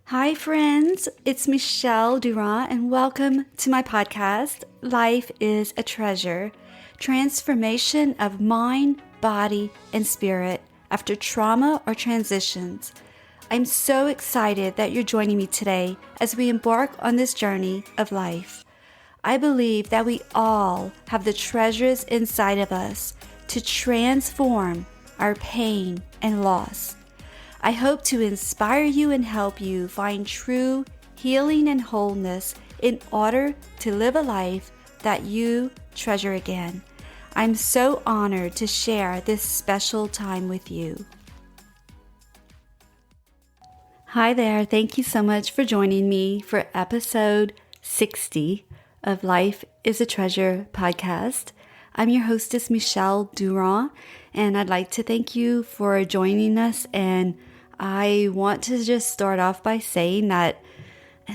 Hi, friends. It's Michelle Durand, and welcome to my podcast, Life is a Treasure Transformation of Mind, Body, and Spirit after Trauma or Transitions. I'm so excited that you're joining me today as we embark on this journey of life. I believe that we all have the treasures inside of us to transform our pain and loss. I hope to inspire you and help you find true healing and wholeness in order to live a life that you treasure again. I'm so honored to share this special time with you. Hi there. Thank you so much for joining me for episode 60 of Life is a Treasure podcast. I'm your hostess, Michelle Durand, and I'd like to thank you for joining us. And I want to just start off by saying that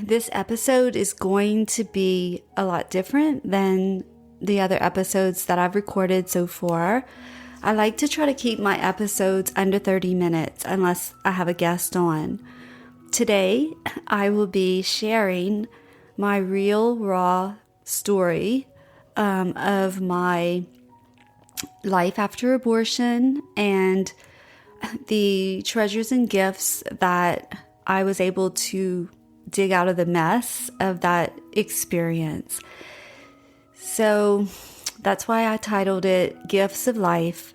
this episode is going to be a lot different than the other episodes that I've recorded so far. I like to try to keep my episodes under 30 minutes unless I have a guest on. Today, I will be sharing my real raw story of my life after abortion and the treasures and gifts that I was able to dig out of the mess of that experience. So that's why I titled it Gifts of Life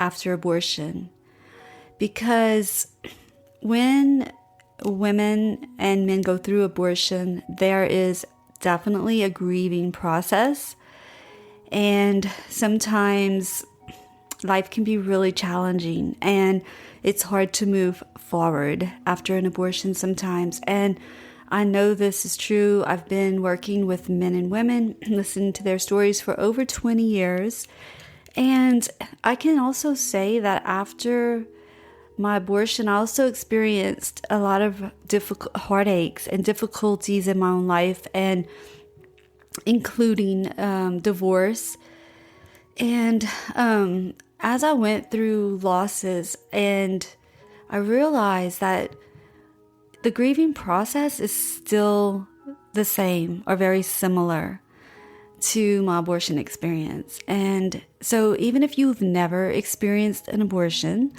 After Abortion. Because when women and men go through abortion, there is definitely a grieving process. And sometimes life can be really challenging and it's hard to move forward after an abortion sometimes. And I know this is true. I've been working with men and women, listening to their stories for over 20 years. And I can also say that after my abortion, I also experienced a lot of difficult heartaches and difficulties in my own life, and including divorce. And as I went through losses, and I realized that the grieving process is still the same or very similar to my abortion experience. And so even if you've never experienced an abortion,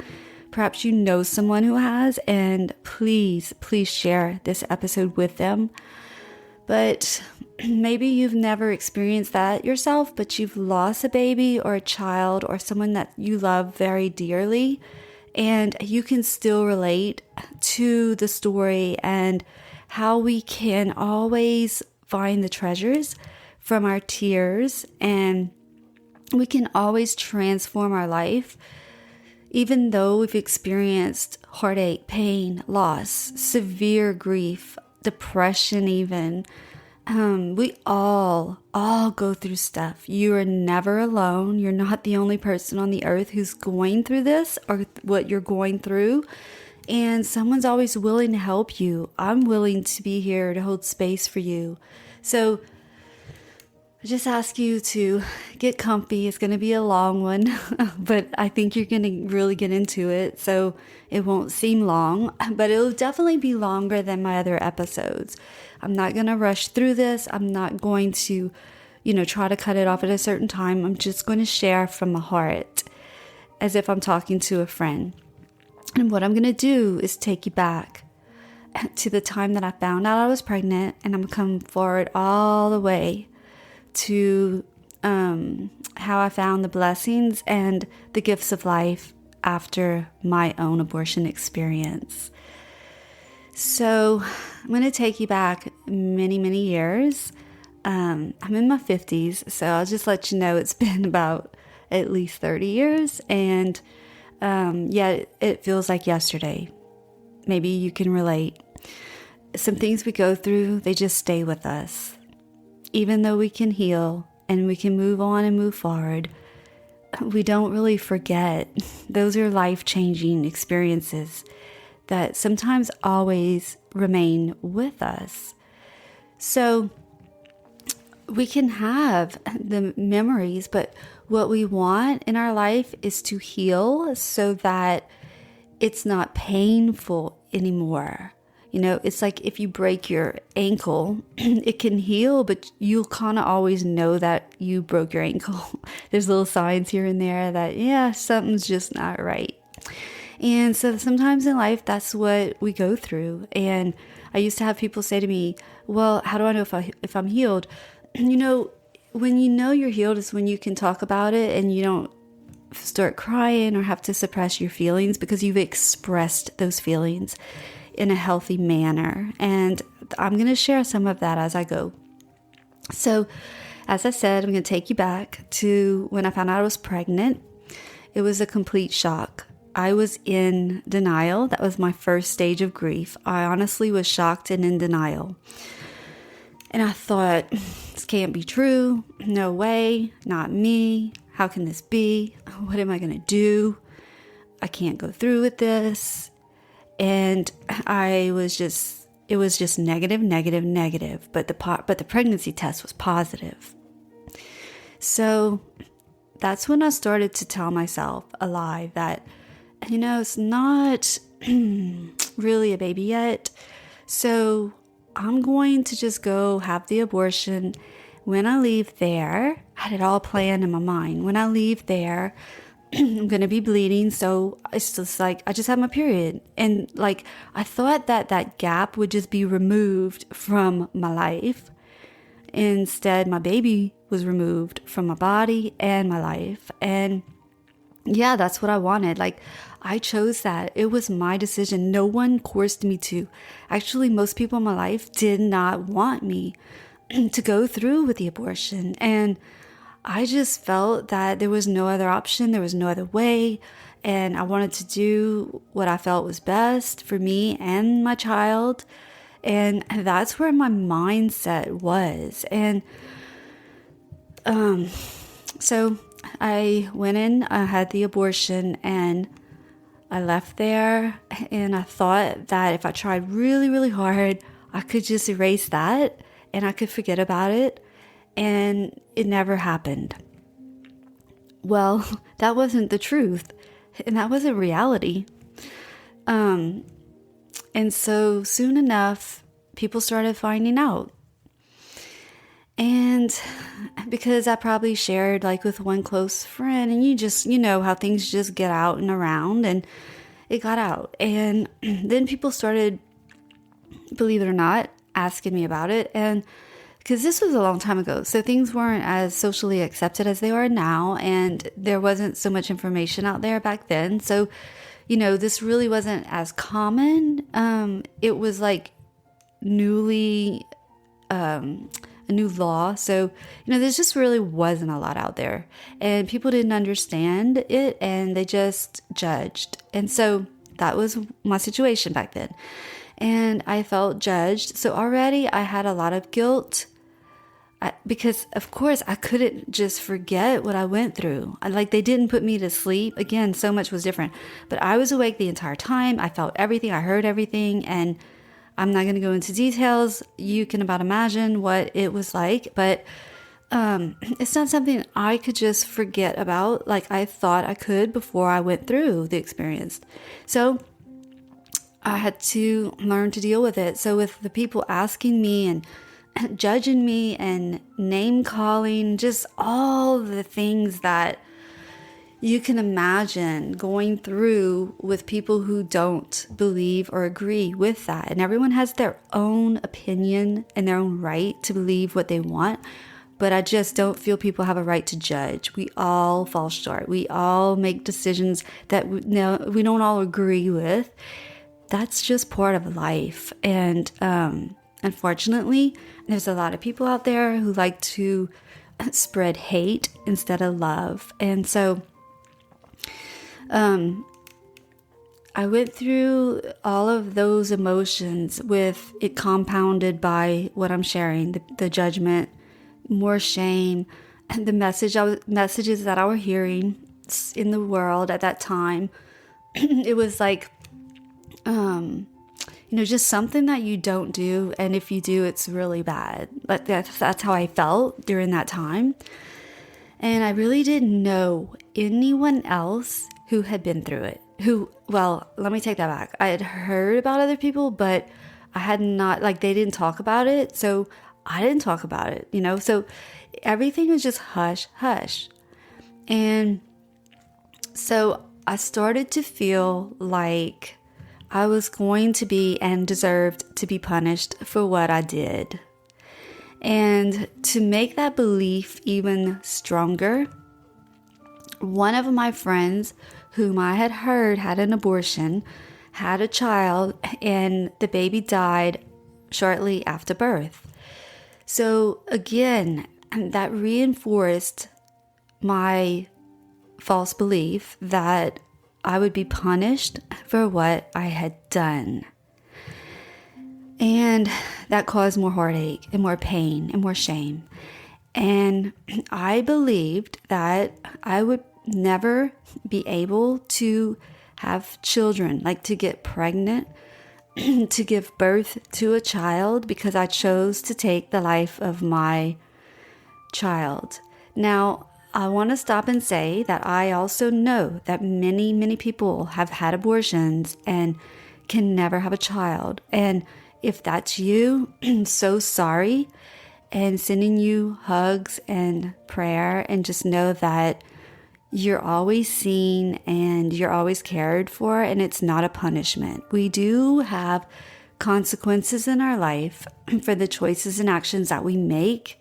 perhaps you know someone who has, and please share this episode with them. But maybe you've never experienced that yourself, but you've lost a baby or a child or someone that you love very dearly, and you can still relate to the story and how we can always find the treasures from our tears, and we can always transform our life. Even though we've experienced heartache, pain, loss, severe grief, depression even, we all go through stuff. You are never alone. You're not the only person on the earth who's going through this or what you're going through. And someone's always willing to help you. I'm willing to be here to hold space for you. So I just ask you to get comfy. It's going to be a long one, but I think you're going to really get into it. So it won't seem long, but it'll definitely be longer than my other episodes. I'm not going to rush through this. I'm not going to, try to cut it off at a certain time. I'm just going to share from my heart as if I'm talking to a friend. And what I'm going to do is take you back to the time that I found out I was pregnant, and I'm going to come forward all the way to how I found the blessings and the gifts of life after my own abortion experience. So I'm going to take you back many, many years. I'm in my 50s, so I'll just let you know it's been about at least 30 years. And it feels like yesterday. Maybe you can relate. Some things we go through, they just stay with us. Even though we can heal and we can move on and move forward, we don't really forget. Those are life-changing experiences that sometimes always remain with us. So we can have the memories, but what we want in our life is to heal so that it's not painful anymore. It's like if you break your ankle, it can heal, but you'll kind of always know that you broke your ankle. There's little signs here and there that, yeah, something's just not right. And so sometimes in life, that's what we go through. And I used to have people say to me, well, how do I know if I'm healed? When you know you're healed is when you can talk about it and you don't start crying or have to suppress your feelings because you've expressed those feelings in a healthy manner. And I'm going to share some of that as I go. So, as I said, I'm going to take you back to when I found out I was pregnant. It was a complete shock. I was in denial. That was my first stage of grief. I honestly was shocked and in denial. And I thought, this can't be true. No way. Not me. How can this be? What am I going to do? I can't go through with this. And it was just negative, negative, negative. But the pregnancy test was positive. So that's when I started to tell myself a lie that, it's not really a baby yet. So I'm going to just go have the abortion. When I leave there, I had it all planned in my mind. When I leave there, I'm going to be bleeding. So it's just like, I just had my period. And like, I thought that gap would just be removed from my life. Instead, my baby was removed from my body and my life. And yeah, that's what I wanted. Like, I chose that. It was my decision. No one forced me to. Actually, most people in my life did not want me to go through with the abortion. And I just felt that there was no other option. There was no other way. And I wanted to do what I felt was best for me and my child. And that's where my mindset was. And so I went in, I had the abortion, and I left there. And I thought that if I tried really, really hard, I could just erase that and I could forget about it. And it never happened. Well, that wasn't the truth. And that wasn't reality. And so soon enough, people started finding out. And because I probably shared like with one close friend, and you know how things just get out and around, and it got out. And then people started, believe it or not, asking me about it. And because this was a long time ago, so things weren't as socially accepted as they are now, and there wasn't so much information out there back then. So, this really wasn't as common. It was like newly, a new law. So, there just really wasn't a lot out there, and people didn't understand it, and they just judged. And so that was my situation back then. And I felt judged. So already I had a lot of guilt. Because of course I couldn't just forget what I went through. They didn't put me to sleep. Again, so much was different, but I was awake the entire time. I felt everything. I heard everything. And I'm not going to go into details. You can about imagine what it was like, but it's not something I could just forget about like I thought I could before I went through the experience. So I had to learn to deal with it. So with the people asking me and judging me and name calling, just all the things that you can imagine going through with people who don't believe or agree with that. And everyone has their own opinion and their own right to believe what they want. But I just don't feel people have a right to judge. We all fall short. We all make decisions that we don't all agree with. That's just part of life. And unfortunately, there's a lot of people out there who like to spread hate instead of love. And so I went through all of those emotions with it compounded by what I'm sharing, the judgment, more shame, and the messages that I was hearing in the world at that time. It was like, just something that you don't do. And if you do, it's really bad. But that's how I felt during that time. And I really didn't know anyone else who had been through it. Let me take that back. I had heard about other people, but I had not, like, they didn't talk about it. So I didn't talk about it, so everything was just hush, hush. And so I started to feel like I was going to be and deserved to be punished for what I did. And to make that belief even stronger, one of my friends whom I had heard had an abortion, had a child, and the baby died shortly after birth. So again, that reinforced my false belief that I would be punished for what I had done. And that caused more heartache and more pain and more shame. And I believed that I would never be able to have children, like to get pregnant, to give birth to a child, because I chose to take the life of my child. Now, I want to stop and say that I also know that many, many people have had abortions and can never have a child. And if that's you, so sorry, and sending you hugs and prayer, and just know that you're always seen and you're always cared for, and it's not a punishment. We do have consequences in our life for the choices and actions that we make,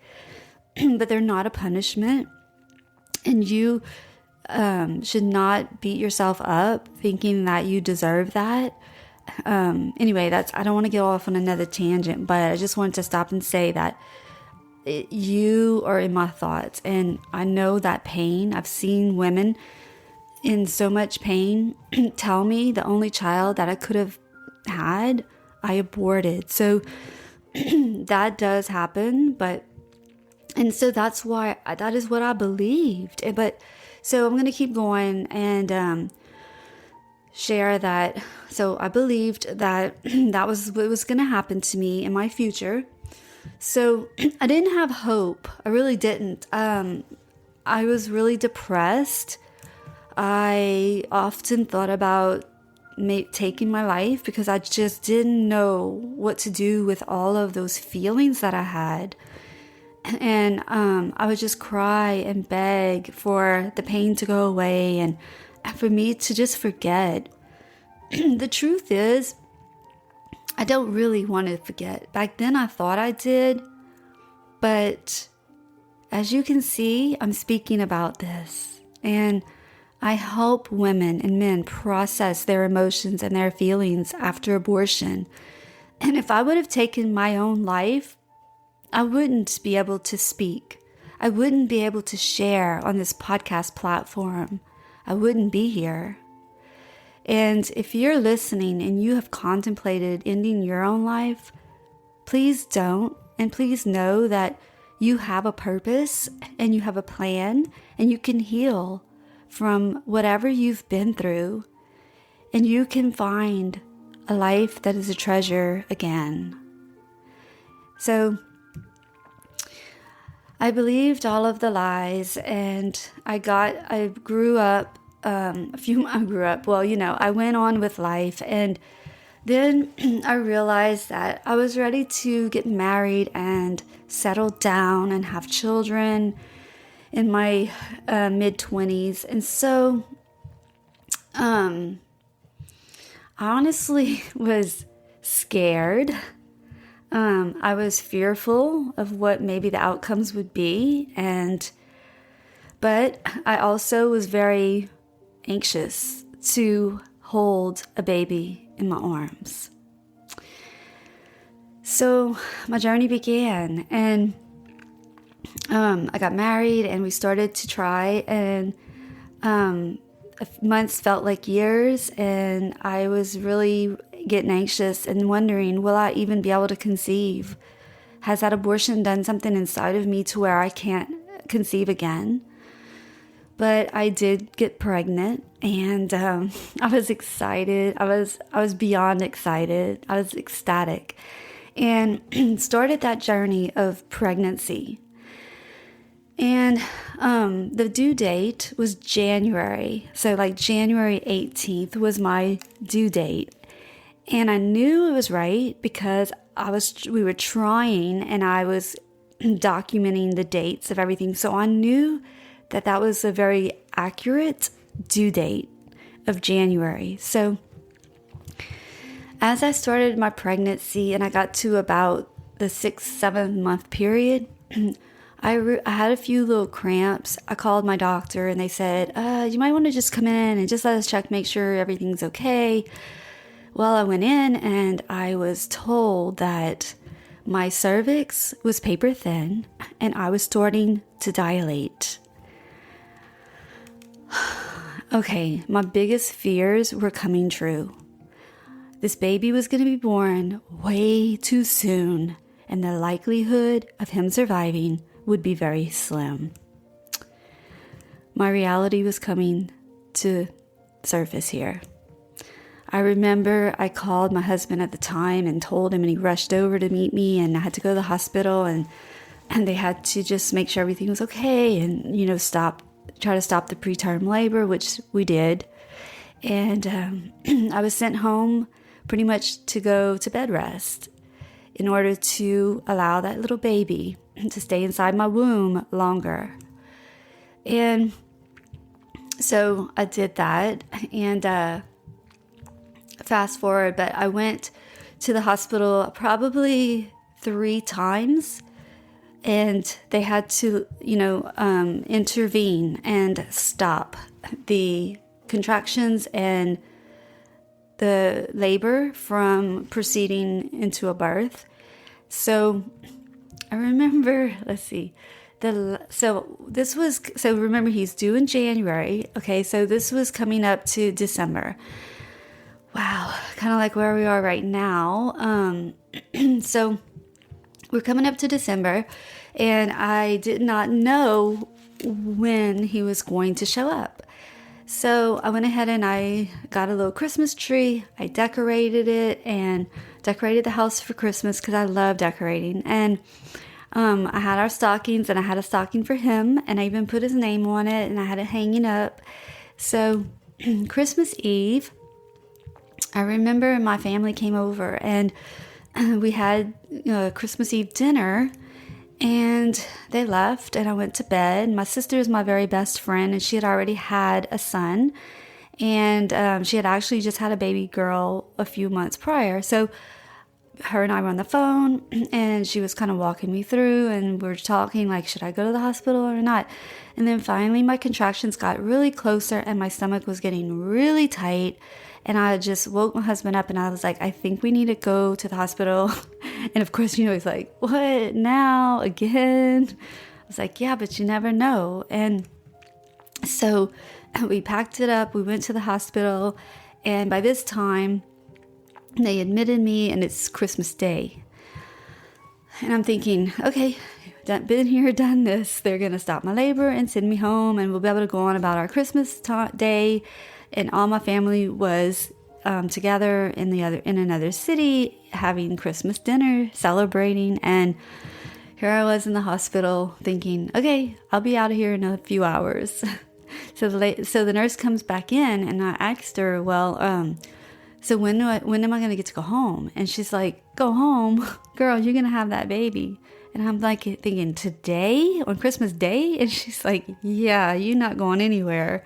but they're not a punishment. And you should not beat yourself up thinking that you deserve that. Anyway, I don't want to get off on another tangent, but I just wanted to stop and say that you are in my thoughts, and I know that pain. I've seen women in so much pain tell me the only child that I could have had, I aborted. So that does happen, and so that's why, that is what I believed. But so I'm going to keep going and share that. So I believed that that was what was going to happen to me in my future. So I didn't have hope. I really didn't. I was really depressed. I often thought about taking my life because I just didn't know what to do with all of those feelings that I had. And I would just cry and beg for the pain to go away and for me to just forget. The truth is, I don't really want to forget. Back then I thought I did, but as you can see, I'm speaking about this, and I help women and men process their emotions and their feelings after abortion. And if I would have taken my own life, I wouldn't be able to speak. I wouldn't be able to share on this podcast platform. I wouldn't be here. And if you're listening and you have contemplated ending your own life, please don't. And please know that you have a purpose and you have a plan, and you can heal from whatever you've been through, and you can find a life that is a treasure again. So I believed all of the lies, and I grew up. I went on with life, and then I realized that I was ready to get married and settle down and have children in my mid-20s. And so I honestly was scared. I was fearful of what maybe the outcomes would be, but I also was very anxious to hold a baby in my arms. So my journey began, and I got married, and we started to try, and months felt like years, and I was really getting anxious and wondering, will I even be able to conceive? Has that abortion done something inside of me to where I can't conceive again? But I did get pregnant, and I was excited. I was beyond excited. I was ecstatic, and started that journey of pregnancy. And the due date was January. So like January 18th was my due date. And I knew it was right because we were trying, and I was documenting the dates of everything. So I knew that that was a very accurate due date of January. So as I started my pregnancy and I got to about the 6-7 month period, I had a few little cramps. I called my doctor and they said, you might want to just come in and just let us check, make sure everything's okay. Well, I went in and I was told that my cervix was paper thin and I was starting to dilate. Okay, my biggest fears were coming true. This baby was going to be born way too soon, and the likelihood of him surviving would be very slim. My reality was coming to surface here. I remember I called my husband at the time and told him, and he rushed over to meet me, and I had to go to the hospital, and they had to just make sure everything was okay and, try to stop the preterm labor, which we did. And I was sent home pretty much to go to bed rest in order to allow that little baby to stay inside my womb longer. And so I did that, and fast forward, but I went to the hospital probably 3 times, and they had to, intervene and stop the contractions and the labor from proceeding into a birth. So I remember, remember he's due in January. Okay, so this was coming up to December. Wow, kind of like where we are right now. So we're coming up to December, and I did not know when he was going to show up. So I went ahead and I got a little Christmas tree. I decorated it and decorated the house for Christmas because I love decorating. And I had our stockings, and I had a stocking for him, and I even put his name on it, and I had it hanging up. So Christmas Eve, I remember my family came over, and we had a Christmas Eve dinner, and they left, and I went to bed. My sister is my very best friend, and she had already had a son, and she had actually just had a baby girl a few months prior. So her and I were on the phone, and she was kind of walking me through, and we were talking like, should I go to the hospital or not? And then finally my contractions got really closer, and my stomach was getting really tight. And I just woke my husband up, and I was like, I think we need to go to the hospital. And of course, he's like, what, now, again? I was like, yeah, but you never know. And so we packed it up. We went to the hospital. And by this time, they admitted me, and it's Christmas Day. And I'm thinking, okay, been here, done this. They're going to stop my labor and send me home, and we'll be able to go on about our Christmas day. And all my family was together in another city, having Christmas dinner, celebrating. And here I was in the hospital thinking, okay, I'll be out of here in a few hours. So the nurse comes back in, and I asked her, well, so when am I going to get to go home? And she's like, go home? Girl, you're going to have that baby. And I'm like thinking, today? On Christmas Day? And she's like, yeah, you're not going anywhere.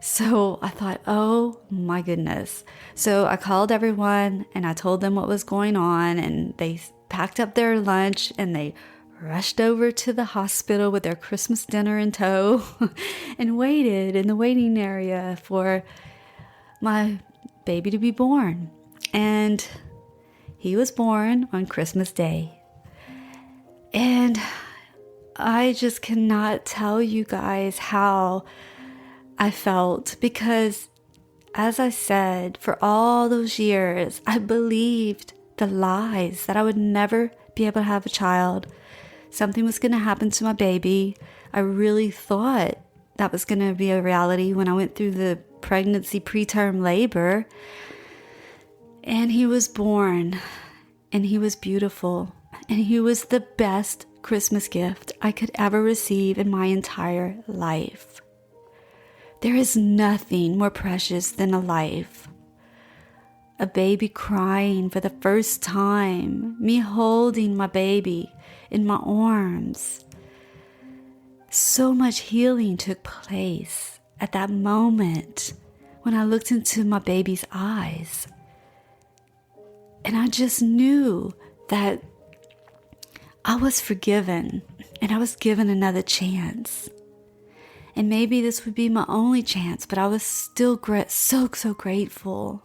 So I thought, oh my goodness. So I called everyone, and I told them what was going on, and they packed up their lunch, and they rushed over to the hospital with their Christmas dinner in tow and waited in the waiting area for my baby to be born. And he was born on Christmas Day. And I just cannot tell you guys how I felt, because as I said, for all those years, I believed the lies that I would never be able to have a child. Something was going to happen to my baby. I really thought that was going to be a reality when I went through the pregnancy preterm labor. And he was born, and he was beautiful, and he was the best Christmas gift I could ever receive in my entire life. There is nothing more precious than a life. a baby crying for the first time, me holding my baby in my arms. So much healing took place at that moment when I looked into my baby's eyes. And I just knew that I was forgiven and I was given another chance. And maybe this would be my only chance, but I was still so grateful.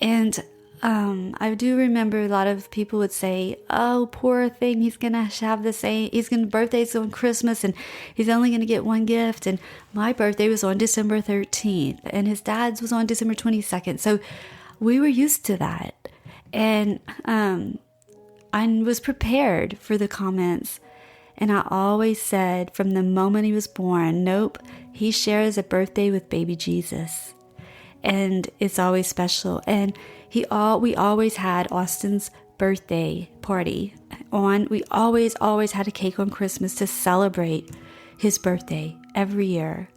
And I do remember a lot of people would say, oh, poor thing, he's going to have the same, birthday's on Christmas and he's only going to get one gift. And my birthday was on December 13th and his dad's was on December 22nd. So we were used to that. And I was prepared for the comments. And I always said from the moment he was born, nope, he shares a birthday with baby Jesus. And it's always special. And we always had Austin's birthday party on. We always had a cake on Christmas to celebrate his birthday every year.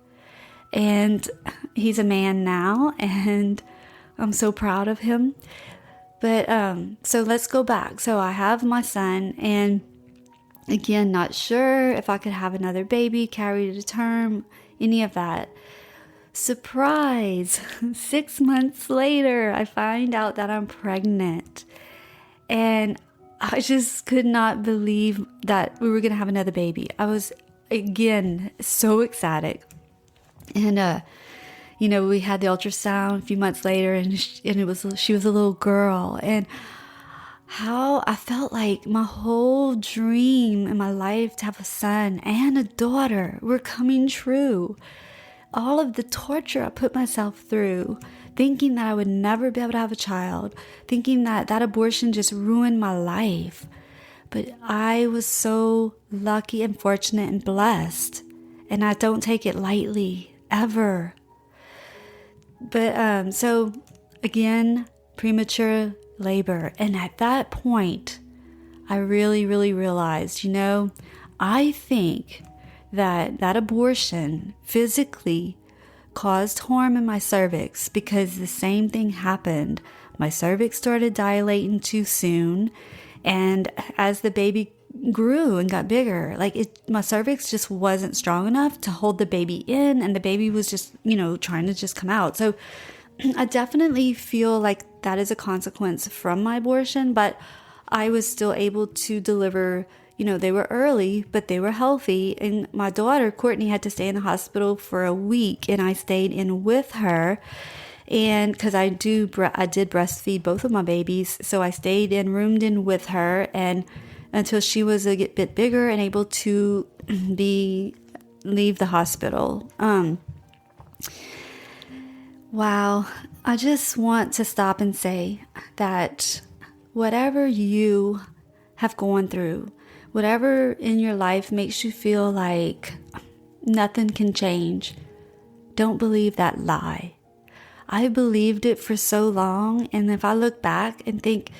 And he's a man now, and I'm so proud of him. But so let's go back. So I have my son, and again, not sure if I could have another baby, carry to term, any of that. Surprise! 6 months later, I find out that I'm pregnant. And I just could not believe that we were going to have another baby. I was, again, so ecstatic. And, we had the ultrasound a few months later, and she was a little girl. And how I felt like my whole dream in my life to have a son and a daughter were coming true. All of the torture I put myself through, thinking that I would never be able to have a child, thinking that abortion just ruined my life. But I was so lucky and fortunate and blessed, and I don't take it lightly, ever. But so again, premature labor. And at that point, I really realized, I think that abortion physically caused harm in my cervix because the same thing happened. My cervix started dilating too soon. And as the baby grew and got bigger, my cervix just wasn't strong enough to hold the baby in, and the baby was just, trying to just come out. So I definitely feel like that is a consequence from my abortion, but I was still able to deliver. They were early, but they were healthy. And my daughter, Courtney, had to stay in the hospital for a week, and I stayed in with her. And because I did breastfeed both of my babies, so I stayed roomed in with her, and until she was a bit bigger and able to leave the hospital. Wow. I just want to stop and say that whatever you have gone through, whatever in your life makes you feel like nothing can change, don't believe that lie. I believed it for so long, and if I look back and think,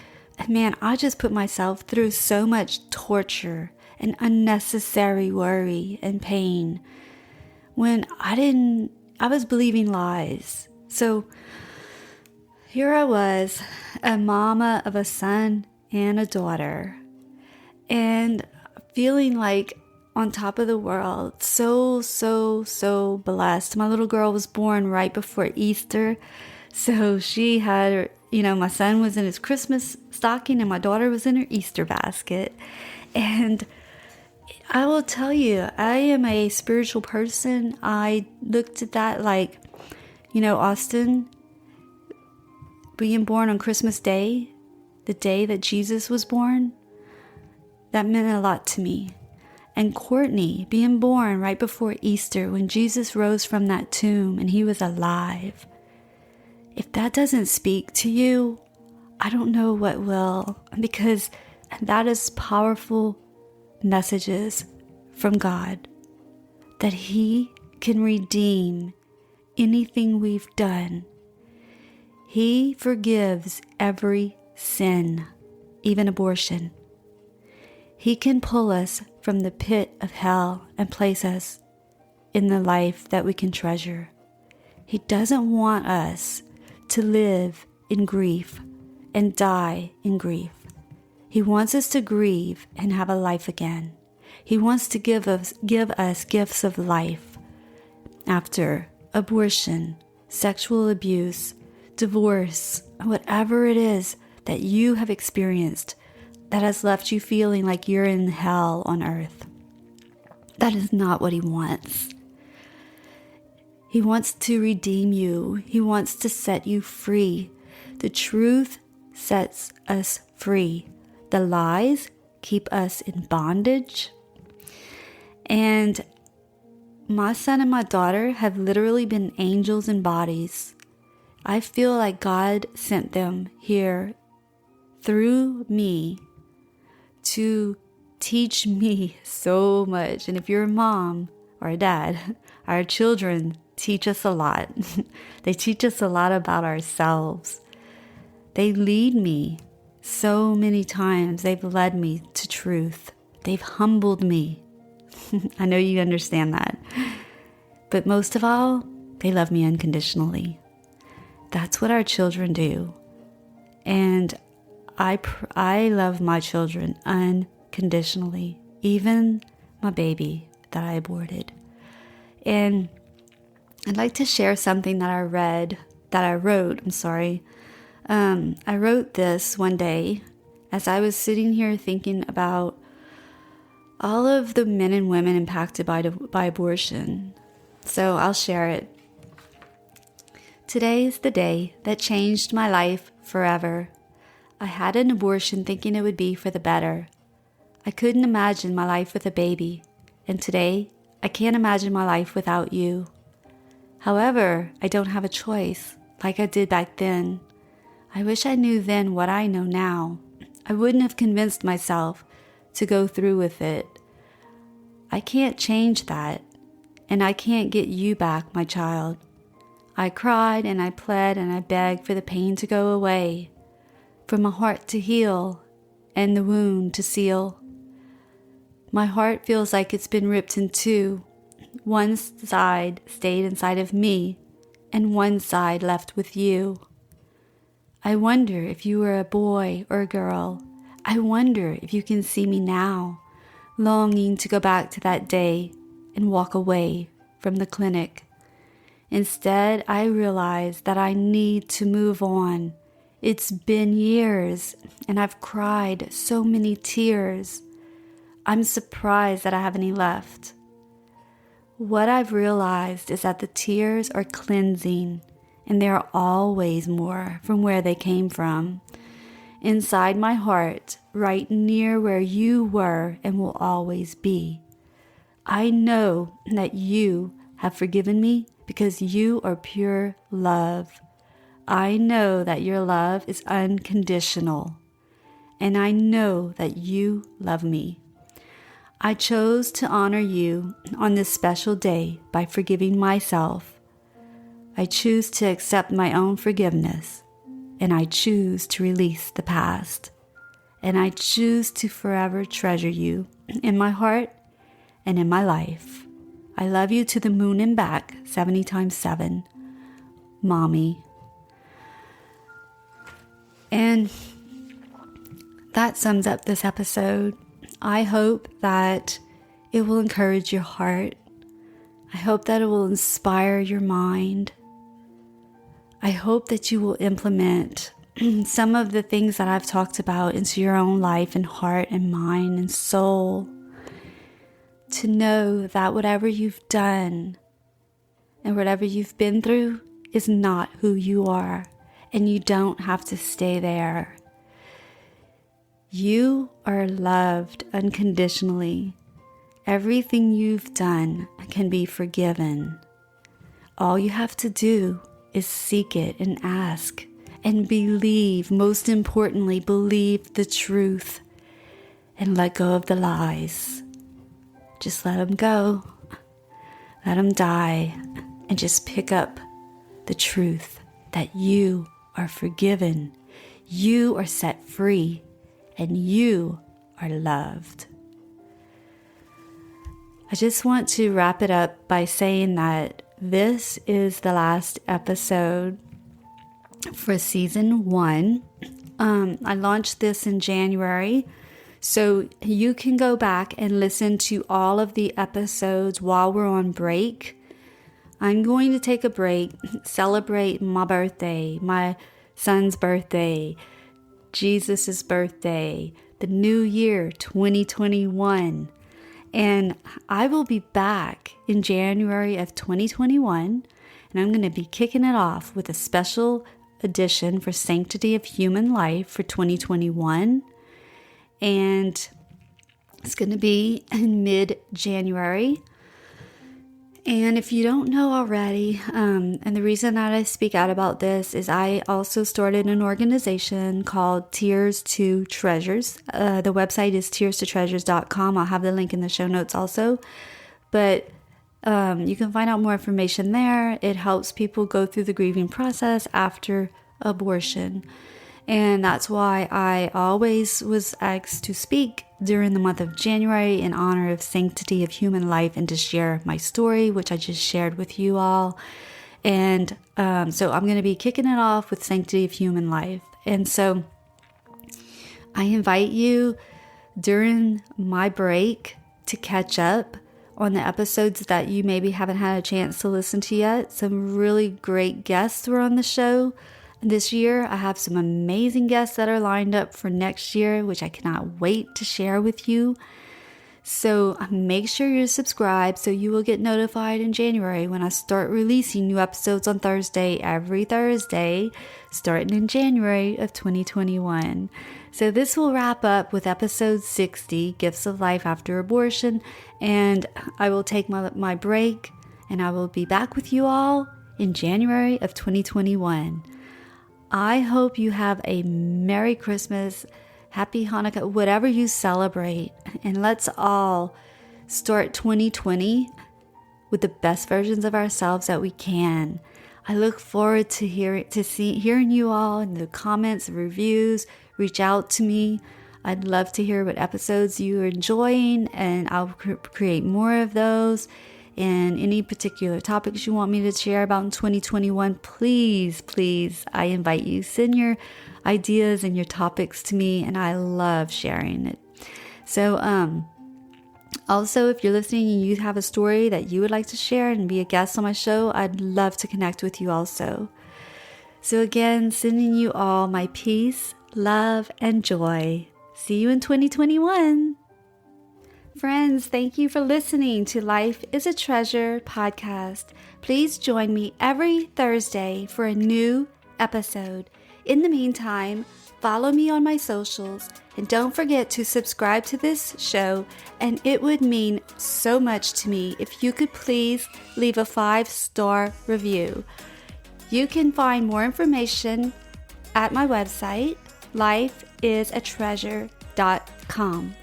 man, I just put myself through so much torture and unnecessary worry and pain when I was believing lies. So here I was, a mama of a son and a daughter, and feeling like on top of the world, so blessed. My little girl was born right before Easter, so she had, my son was in his Christmas stocking and my daughter was in her Easter basket. And I will tell you, I am a spiritual person. I looked at that like, Austin being born on Christmas Day, the day that Jesus was born, that meant a lot to me. And Courtney being born right before Easter when Jesus rose from that tomb and he was alive. If that doesn't speak to you, I don't know what will, because that is powerful messages from God that He can redeem anything we've done. He forgives every sin, even abortion. He can pull us from the pit of hell and place us in the life that we can treasure. He doesn't want us to live in grief and die in grief. He wants us to grieve and have a life again. He wants to give us gifts of life after abortion, sexual abuse, divorce, whatever it is that you have experienced that has left you feeling like you're in hell on earth. That is not what he wants. He wants to redeem you. He wants to set you free. The truth sets us free. The lies keep us in bondage. And my son and my daughter have literally been angels in bodies. I feel like God sent them here through me to teach me so much. And if you're a mom or a dad, our children teach us a lot. They teach us a lot about ourselves. They lead me so many times. They've led me to truth. They've humbled me. I know you understand that. But most of all, they love me unconditionally. That's what our children do. And I love my children unconditionally, even my baby that I aborted. And I'd like to share something that I wrote. I wrote this one day as I was sitting here thinking about all of the men and women impacted by abortion. So I'll share it. Today is the day that changed my life forever. I had an abortion thinking it would be for the better. I couldn't imagine my life with a baby, and today I can't imagine my life without you. However, I don't have a choice, like I did back then. I wish I knew then what I know now. I wouldn't have convinced myself to go through with it. I can't change that, and I can't get you back, my child. I cried and I pled and I begged for the pain to go away, for my heart to heal and the wound to seal. My heart feels like it's been ripped in two. One side stayed inside of me, and one side left with you. I wonder if you were a boy or a girl. I wonder if you can see me now, longing to go back to that day and walk away from the clinic. Instead, I realize that I need to move on. It's been years, and I've cried so many tears. I'm surprised that I have any left. What I've realized is that the tears are cleansing, and there are always more from where they came from. Inside my heart, right near where you were and will always be. I know that you have forgiven me because you are pure love. I know that your love is unconditional, and I know that you love me. I chose to honor you on this special day by forgiving myself. I choose to accept my own forgiveness, and I choose to release the past, and I choose to forever treasure you in my heart and in my life. I love you to the moon and back, 70 times 7. Mommy. And that sums up this episode. I hope that it will encourage your heart. I hope that it will inspire your mind. I hope that you will implement some of the things that I've talked about into your own life and heart and mind and soul. To know that whatever you've done and whatever you've been through is not who you are, and you don't have to stay there. You are loved unconditionally. Everything you've done can be forgiven. All you have to do is seek it and ask and believe. Most importantly, believe the truth and let go of the lies. Just let them go. Let them die, and just pick up the truth that you are forgiven, you are set free, and you are loved. I just want to wrap it up by saying that this is the last episode for season 1. I launched this in January, so you can go back and listen to all of the episodes while we're on break. I'm going to take a break, celebrate my birthday, my son's birthday, Jesus' birthday, the new year, 2021. And I will be back in January of 2021, and I'm going to be kicking it off with a special edition for Sanctity of Human Life for 2021. And it's going to be in mid-January. And if you don't know already, and the reason that I speak out about this is I also started an organization called Tears to Treasures. The website is tearstotreasures.com. I'll have the link in the show notes also. But you can find out more information there. It helps people go through the grieving process after abortion. And that's why I always was asked to speak during the month of January in honor of Sanctity of Human Life and to share my story, which I just shared with you all. And so I'm going to be kicking it off with Sanctity of Human Life. And so I invite you during my break to catch up on the episodes that you maybe haven't had a chance to listen to yet. Some really great guests were on the show this year. I have some amazing guests that are lined up for next year, which I cannot wait to share with you. So make sure you're subscribed so you will get notified in January when I start releasing new episodes on Thursday, every Thursday, starting in January of 2021. So this will wrap up with episode 60, Gifts of Life After Abortion, and I will take my break, and I will be back with you all in January of 2021. I hope you have a Merry Christmas, Happy Hanukkah, whatever you celebrate. And let's all start 2020 with the best versions of ourselves that we can. I look forward to hearing you all in the comments, reviews. Reach out to me. I'd love to hear what episodes you're enjoying, and I'll create more of those. And any particular topics you want me to share about in 2021, please, I invite you. Send your ideas and your topics to me, and I love sharing it. So, also, if you're listening and you have a story that you would like to share and be a guest on my show, I'd love to connect with you also. So again, sending you all my peace, love, and joy. See you in 2021. Friends, thank you for listening to Life is a Treasure podcast. Please join me every Thursday for a new episode. In the meantime, follow me on my socials and don't forget to subscribe to this show, and it would mean so much to me if you could please leave a 5-star review. You can find more information at my website, lifeisatreasure.com.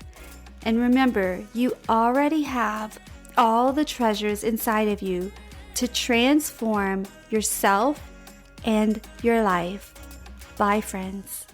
And remember, you already have all the treasures inside of you to transform yourself and your life. Bye, friends.